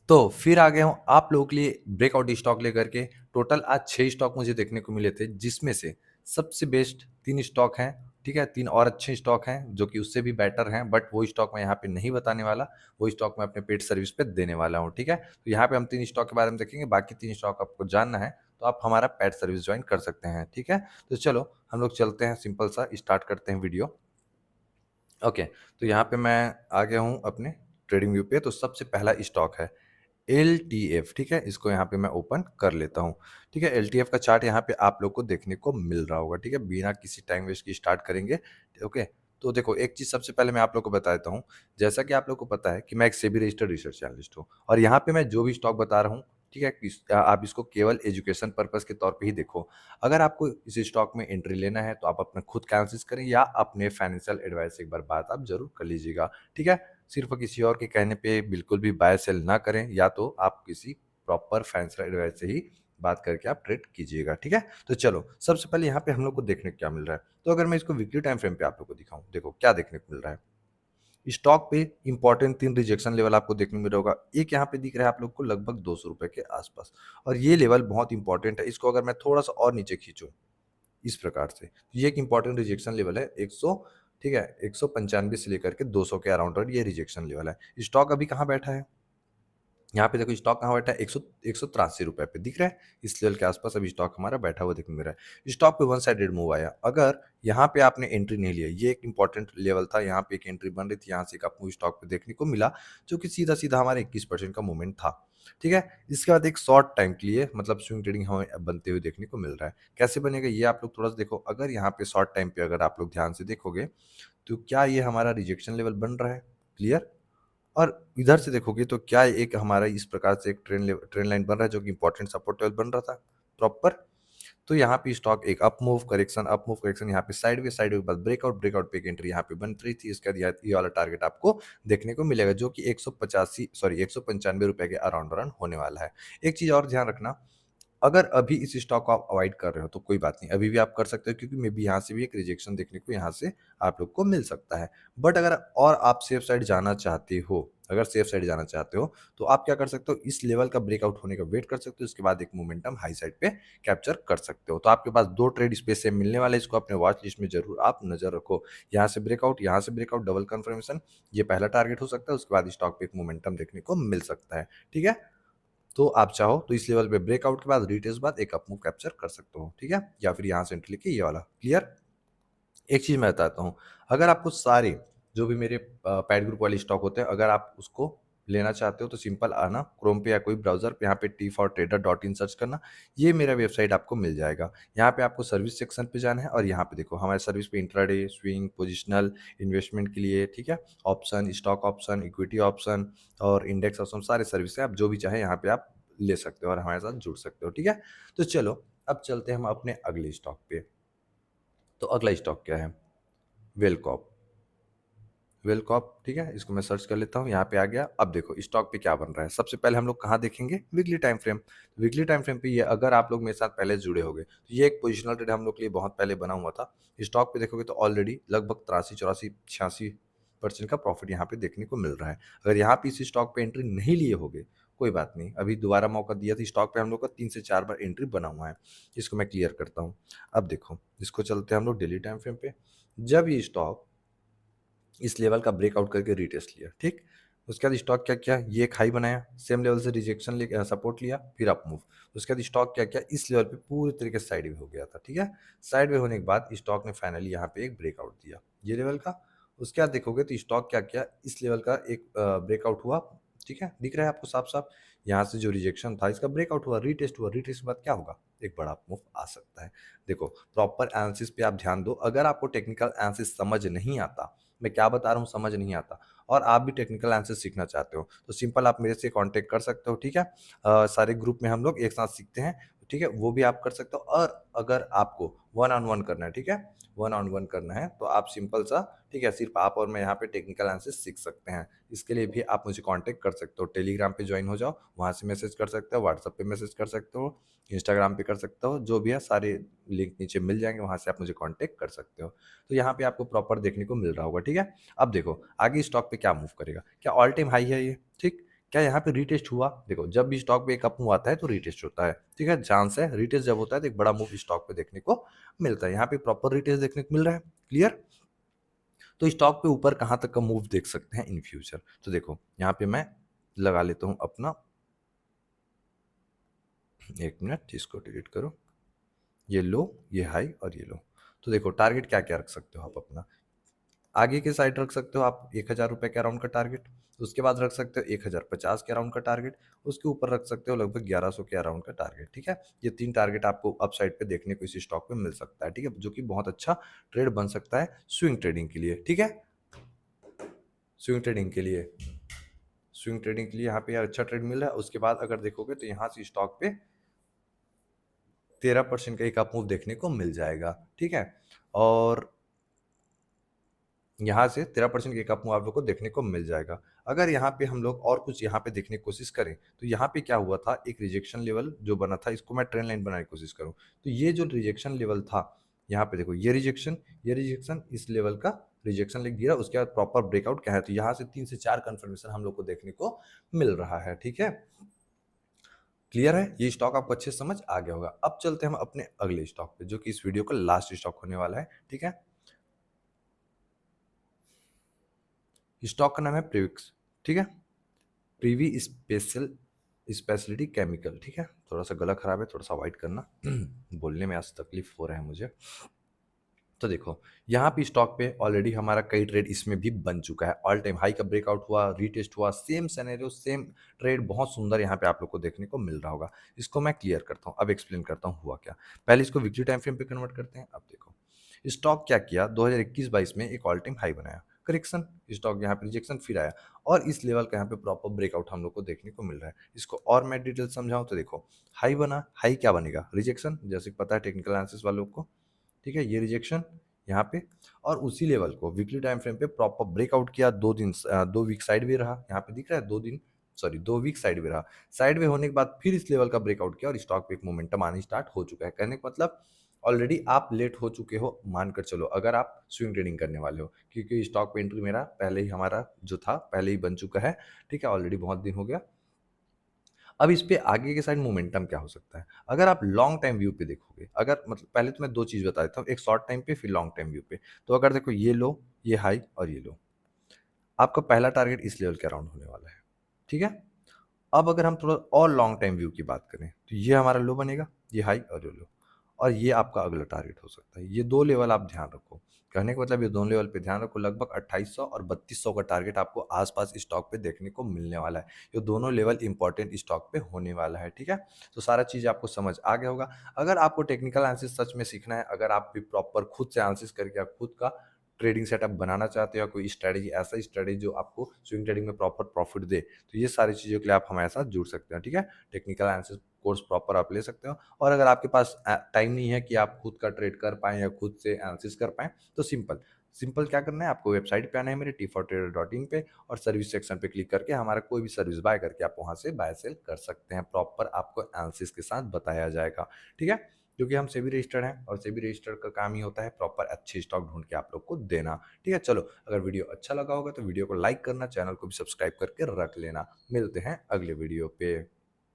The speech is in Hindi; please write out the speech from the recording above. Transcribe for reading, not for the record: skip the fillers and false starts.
तो फिर आ गया हूँ आप लोगों के लिए ब्रेकआउट स्टॉक लेकर के। टोटल आज 6 स्टॉक मुझे देखने को मिले थे, जिसमें से सबसे बेस्ट 3 स्टॉक हैं, ठीक है? 3 और अच्छे स्टॉक हैं, जो कि उससे भी बेटर हैं, बट वो स्टॉक मैं यहाँ पे नहीं बताने वाला, वो स्टॉक मैं अपने पेड सर्विस पे देने वाला हूँ, ठीक है? तो यहाँ पे हम 3 स्टॉक के बारे में देखेंगे, बाकी 3 स्टॉक आपको जानना है, तो आप हमारा पेड सर्विस जॉइन कर सकते हैं, ठीक है? तो चलो, हम लोग चलते हैं, सिंपल सा स्टार्ट करते हैं वीडियो। ओके, तो यहाँ पे मैं आ गया हूँ अपने ट्रेडिंग व्यू पे, तो सबसे पहला स्टॉक है एलटीएफ, ठीक है? इसको यहाँ पे मैं ओपन कर लेता हूँ, ठीक है? एलटीएफ का चार्ट यहाँ पे आप लोग को देखने को मिल रहा होगा, ठीक है? बिना किसी टाइम वेस्ट के स्टार्ट करेंगे, ओके? तो देखो, एक चीज़ सबसे पहले मैं आप लोग को बता देता हूँ, जैसा कि आप लोग को पता है कि मैं एक सेबी रजिस्टर्ड रिसर्च एनालिस्ट हूँ और यहाँ पे मैं जो भी स्टॉक बता रहा हूँ, ठीक है? आप इसको केवल एजुकेशन पर्पज़ के तौर पे ही देखो। अगर आपको इस स्टॉक में एंट्री लेना है, तो आप अपना खुद का एनालिसिस करें या अपने फाइनेंशियल एडवाइज़र से एक बार बात आप ज़रूर कर लीजिएगा, ठीक है? सिर्फ़ किसी और के कहने पे बिल्कुल भी बाय सेल ना करें, या तो आप किसी प्रॉपर फाइनेंशियल एडवाइज़र से ही बात करके आप ट्रेड कीजिएगा, ठीक है? तो चलो, सबसे पहले यहाँ पे हम लोग को देखने को क्या मिल रहा है। तो अगर मैं इसको वीकली टाइम फ्रेम पे आप लोग को दिखाऊँ, देखो क्या देखने को मिल रहा है। स्टॉक पे इंपॉर्टेंट 3 रिजेक्शन लेवल आपको देखने को मिल रहा होगा। एक यहाँ पे दिख रहा है आप लोग को लगभग ₹200 के आस-पास, और ये लेवल बहुत इंपॉर्टेंट है। इसको अगर मैं थोड़ा-सा और नीचे खींचूँ इस प्रकार से, तो ये एक इंपॉर्टेंट रिजेक्शन लेवल है 100, ठीक है? 195 से लेकर के 200 के अराउंड ये रिजेक्शन लेवल है। स्टॉक अभी कहाँ बैठा है? यहाँ पे देखो, स्टॉक कहाँ बैठा है, 183 पे दिख रहा है। इस लेवल के आसपास अभी स्टॉक हमारा बैठा हुआ देखने को मिल रहा है। स्टॉक पे वन साइडेड मूव आया, अगर यहाँ पे आपने एंट्री नहीं लिया, ये एक इंपॉर्टेंट लेवल था, यहाँ पे एक एंट्री बन रही थी, यहाँ से एक आपको स्टॉक पे देखने को मिला, जो कि सीधा सीधा हमारे 21% का मूवमेंट था, ठीक है? इसके बाद एक शॉर्ट टाइम के लिए मतलब स्विंग ट्रेडिंग हमें बनते हुए देखने को मिल रहा है। कैसे बनेगा ये आप लोग थोड़ा सा देखो। अगर यहाँ पे शॉर्ट टाइम पे अगर आप लोग ध्यान से देखोगे, तो क्या ये हमारा रिजेक्शन लेवल बन रहा है? क्लियर? और इधर से देखोगे तो क्या एक हमारा इस प्रकार से एक ट्रेंड लाइन बन रहा है, जो कि इंपॉर्टेंट सपोर्ट लेवल बन रहा था प्रॉपर। तो यहाँ पे स्टॉक एक अप मूव करेक्शन, यहाँ पे साइडवे के बाद ब्रेकआउट पे एक एंट्री यहाँ पे बन रही थी। इसके बाद ये वाला टारगेट आपको देखने को मिलेगा, जो कि 195 रुपए के अराउंड होने वाला है। एक चीज और ध्यान रखना, अगर अभी इस स्टॉक को आप अवॉइड कर रहे हो तो कोई बात नहीं, अभी भी आप कर सकते हो, क्योंकि मे बी यहाँ से भी एक रिजेक्शन देखने को यहाँ से आप लोग को मिल सकता है। बट अगर और आप सेफ साइड जाना चाहते हो, अगर सेफ साइड जाना चाहते हो, तो आप क्या कर सकते हो, इस लेवल का ब्रेकआउट होने का वेट कर सकते हो, उसके बाद एक मोमेंटम हाई साइड पे कैप्चर कर सकते हो। तो आपके पास 2 ट्रेड स्पेस से मिलने वाले, इसको अपने वॉच लिस्ट में ज़रूर आप नज़र रखो। यहाँ से ब्रेकआउट डबल कन्फर्मेशन, ये पहला टारगेट हो सकता है, उसके बाद स्टॉक पे एक मोमेंटम देखने को मिल सकता है, ठीक है? तो आप चाहो तो इस लेवल पे ब्रेकआउट के बाद रिटेस्ट बाद एक अप मूव कैप्चर कर सकते हो, ठीक है? या फिर यहाँ से एंट्री लेके ये वाला, क्लियर? एक चीज़ मैं बताता हूँ, अगर आपको सारे जो भी मेरे पैड ग्रुप वाले स्टॉक होते हैं, अगर आप उसको लेना चाहते हो, तो सिंपल आना क्रोम पे या कोई ब्राउज़र पे, यहाँ पे t4trader.in सर्च करना, ये मेरा वेबसाइट आपको मिल जाएगा। यहाँ पे आपको सर्विस सेक्शन पे जाना है और यहाँ पे देखो हमारे सर्विस पे इंट्राडे, स्विंग, पोजिशनल, इन्वेस्टमेंट के लिए, ठीक है? Option, stock option, equity option और इंडेक्स ऑप्शन, सारे सर्विस हैं, आप जो भी चाहें यहाँ पे आप ले सकते हो और हमारे साथ जुड़ सकते हो, ठीक है? तो चलो, अब चलते हैं हम अपने अगले स्टॉक पे। तो अगला स्टॉक क्या है? वेलकॉप। वेलकॉप, ठीक है? इसको मैं सर्च कर लेता हूँ, यहाँ पे आ गया। अब देखो स्टॉक पे क्या बन रहा है। सबसे पहले हम लोग कहाँ देखेंगे? Weekly time frame. Weekly time frame पे ये, अगर आप लोग मेरे साथ पहले जुड़े होंगे, तो ये एक पोजिशनल ट्रेड हम लोग के लिए बहुत पहले बना हुआ था। स्टॉक पे देखोगे तो ऑलरेडी लगभग 83, 84, 86% का प्रॉफिट यहाँ पे देखने को मिल रहा है। अगर यहाँ पे इस स्टॉक पे एंट्री नहीं लिए होगे, कोई बात नहीं, अभी दोबारा मौका दिया था। स्टॉक पे हम लोग का 3 से 4 बार एंट्री बना हुआ है। इसको मैं क्लियर करता हूँ। अब देखो, इसको चलते हैं हम लोग डेली टाइम फ्रेम पे। जब ये स्टॉक इस लेवल का ब्रेकआउट करके रीटेस्ट लिया, ठीक? उसके बाद स्टॉक क्या किया, ये एक हाई बनाया, सेम लेवल से रिजेक्शन ले सपोर्ट लिया, फिर अप मूव। उसके बाद स्टॉक क्या किया, इस लेवल पे पूरी तरीके से साइड वे हो गया था, ठीक है? साइड वे होने के बाद स्टॉक ने फाइनली यहाँ पे एक ब्रेकआउट दिया, ये लेवल का। उसके बाद देखोगे तो स्टॉक क्या किया, इस लेवल का एक ब्रेकआउट हुआ, ठीक है? दिख रहा है आपको साफ-साफ? यहाँ से जो रिजेक्शन था, इसका ब्रेकआउट हुआ, रीटेस्ट हुआ, रीटेस्ट के बाद क्या होगा? एक बड़ा अप मूव आ सकता है। देखो, प्रॉपर एनालिसिस पे आप ध्यान दो। अगर आपको टेक्निकल एनालिसिस समझ नहीं आता, मैं क्या बता रहा हूँ समझ नहीं आता, और आप भी टेक्निकल एनालिसिस सीखना चाहते हो, तो सिंपल आप मेरे से कांटेक्ट कर सकते हो, ठीक है? सारे ग्रुप में हम लोग एक साथ सीखते हैं, ठीक है? वो भी आप कर सकते हो। और अगर आपको वन ऑन वन करना है, ठीक है? वन ऑन वन करना है, तो आप सिंपल सा, ठीक है, सिर्फ आप और मैं यहाँ पे टेक्निकल एनालिसिस सीख सकते हैं। इसके लिए भी आप मुझे कांटेक्ट कर सकते हो। टेलीग्राम पे ज्वाइन हो जाओ, वहाँ से मैसेज कर सकते हो, व्हाट्सएप पे मैसेज कर सकते हो, इंस्टाग्राम पे कर सकते हो, जो भी है सारे लिंक नीचे मिल जाएंगे, वहाँ से आप मुझे कांटेक्ट कर सकते हो। तो यहाँ पे आपको प्रॉपर देखने को मिल रहा होगा, ठीक है? अब देखो आगे स्टॉक पे क्या मूव करेगा। क्या ऑल टाइम हाई है ये, ठीक? क्या यहाँ पे रीटेस्ट हुआ? देखो, जब भी स्टॉक पे एक अप मूव आता है तो रीटेस्ट होता है, ठीक है? चांस है रीटेस्ट जब होता है तो एक बड़ा मूव स्टॉक पे देखने को मिलता है। यहाँ पे प्रॉपर रीटेस्ट देखने को मिल रहा है, क्लियर? तो स्टॉक पे ऊपर कहाँ तक का मूव देख सकते हैं इन फ्यूचर? तो देखो, यहाँ पे मैं लगा लेता हूँ अपना, 1 मिनट, इसको डिलीट करो। ये लो, ये हाई और ये लो। तो देखो, टारगेट क्या-क्या रख सकते हो आप अपना? आगे के साइड रख सकते हो आप 1000 रुपए के अराउंड का टारगेट, उसके बाद रख सकते हो 1050 के अराउंड का टारगेट, उसके ऊपर रख सकते हो लगभग 1100 के अराउंड का टारगेट, ठीक है? ये 3 टारगेट आपको अप साइड पे देखने को इस स्टॉक पे मिल सकता है, ठीक है? जो कि बहुत अच्छा ट्रेड बन सकता है स्विंग ट्रेडिंग के लिए, ठीक है? स्विंग ट्रेडिंग के लिए, स्विंग ट्रेडिंग के लिए यहाँ पे यार अच्छा ट्रेड मिल रहा है। उसके बाद अगर देखोगे तो यहाँ से स्टॉक पे 13% का एक अप मूव देखने को मिल जाएगा, ठीक है? और यहाँ से 13% एक अप मूव आप लोग को देखने को मिल जाएगा। अगर यहाँ पे हम लोग और कुछ यहाँ पे देखने की कोशिश करें, तो यहाँ पे क्या हुआ था, एक रिजेक्शन लेवल जो बना था, इसको मैं ट्रेंड लाइन बनाने की कोशिश करूँ, तो ये जो रिजेक्शन लेवल था, यहाँ पे देखो ये रिजेक्शन इस लेवल का रिजेक्शन लिख दिया, उसके बाद प्रॉपर ब्रेकआउट क्या है, तो यहाँ से 3 से 4 कन्फर्मेशन हम लोग को देखने को मिल रहा है, ठीक है? क्लियर है? ये स्टॉक आपको अच्छे से समझ आ गया होगा। अब चलते हैं हम अपने अगले स्टॉक पे, जो कि इस वीडियो का लास्ट स्टॉक होने वाला है, ठीक है? स्टॉक का नाम है प्रीविक्स, ठीक है? प्रीवी स्पेशल स्पेशलिटी केमिकल, ठीक है? थोड़ा सा गला खराब है, थोड़ा सा अवॉइड करना। बोलने में आज तकलीफ हो रहा है मुझे। तो देखो, यहाँ पे स्टॉक पे ऑलरेडी हमारा कई ट्रेड इसमें भी बन चुका है। ऑल टाइम हाई का ब्रेकआउट हुआ, रीटेस्ट हुआ, सेम सिनेरियो, सेम ट्रेड, बहुत सुंदर यहाँ पे आप लोग को देखने को मिल रहा होगा। इसको मैं क्लियर करता हूँ, अब एक्सप्लेन करता हूँ हुआ क्या। पहले इसको वीकली टाइम फ्रेम पे कन्वर्ट करते हैं। अब देखो, स्टॉक क्या किया, 2021-22 में एक ऑल टाइम हाई बनाया, करेक्शन, स्टॉक यहाँ पे रिजेक्शन फिर आया, और इस लेवल का यहाँ पे प्रॉपर ब्रेकआउट हम लोग को देखने को मिल रहा है। इसको और मैं डिटेल समझाऊं तो देखो, हाई बना, हाई क्या बनेगा, रिजेक्शन, जैसे पता है टेक्निकल एनालिसिस वालों को, ठीक है? ये रिजेक्शन यहाँ पे, और उसी लेवल को वीकली टाइम फ्रेम पे प्रॉपर ब्रेकआउट किया, 2 वीक साइड भी रहा, यहाँ पे दिख रहा है 2 वीक साइड भी रहा। साइड में होने के बाद फिर इस लेवल का ब्रेकआउट किया और स्टॉक पे एक मोमेंटम आनी स्टार्ट हो चुका है। कहने का मतलब ऑलरेडी आप लेट हो चुके हो, मानकर चलो, अगर आप स्विंग ट्रेडिंग करने वाले हो, क्योंकि स्टॉक पे एंट्री मेरा पहले ही, हमारा जो था पहले ही बन चुका है, ठीक है? ऑलरेडी बहुत दिन हो गया। अब इस पे आगे के साइड मोमेंटम क्या हो सकता है? अगर आप लॉन्ग टाइम व्यू पे देखोगे, अगर मतलब पहले तो मैं 2 चीज़ बता देता हूँ, एक शॉर्ट टाइम पे फिर लॉन्ग टाइम व्यू पे। तो अगर देखो, ये लो, ये हाई और ये लो, आपका पहला टारगेट इस लेवल के अराउंड होने वाला है, ठीक है? अब अगर हम थोड़ा और लॉन्ग टाइम व्यू की बात करें, तो ये हमारा लो बनेगा, ये हाई और ये लो, और ये आपका अगला टारगेट हो सकता है। ये 2 लेवल आप ध्यान रखो। कहने का मतलब ये दोनों लेवल पे ध्यान रखो, लगभग 2800 और 3200 का टारगेट आपको आस-पास स्टॉक पे देखने को मिलने वाला है। ये दोनों लेवल इंपॉर्टेंट स्टॉक पे होने वाला है, ठीक है? तो सारा चीज़ आपको समझ आ गया होगा। अगर आपको टेक्निकल एनालिसिस सच में सीखना है, अगर आप भी प्रॉपर खुद से एनालिसिस करके आप खुद का ट्रेडिंग सेटअप बनाना चाहते हो, या कोई स्ट्रैटेजी, ऐसा स्ट्रैटेजी जो आपको स्विंग ट्रेडिंग में प्रॉपर प्रॉफिट दे, तो ये सारी चीज़ों के लिए आप हमारे साथ जुड़ सकते हैं, ठीक है? टेक्निकल एनालिसिस कोर्स प्रॉपर आप ले सकते हो। और अगर आपके पास टाइम नहीं है कि आप खुद का ट्रेड कर पाएँ या खुद से एनालिसिस कर पाएँ, तो सिंपल सिंपल क्या करना है, आपको वेबसाइट पे आना है मेरे t4trader.in पे, और सर्विस सेक्शन पे क्लिक करके हमारा कोई भी सर्विस बाय करके आप वहाँ से बाय सेल कर सकते हैं। प्रॉपर आपको एनालिसिस के साथ बताया जाएगा, ठीक है? क्योंकि हम सेबी रजिस्टर्ड हैं, और सेबी रजिस्टर्ड का काम ही होता है प्रॉपर अच्छे स्टॉक ढूँढ के आप लोग को देना, ठीक है? चलो, अगर वीडियो अच्छा लगा होगा तो वीडियो को लाइक करना, चैनल को भी सब्सक्राइब करके रख लेना। मिलते हैं अगले वीडियो पे।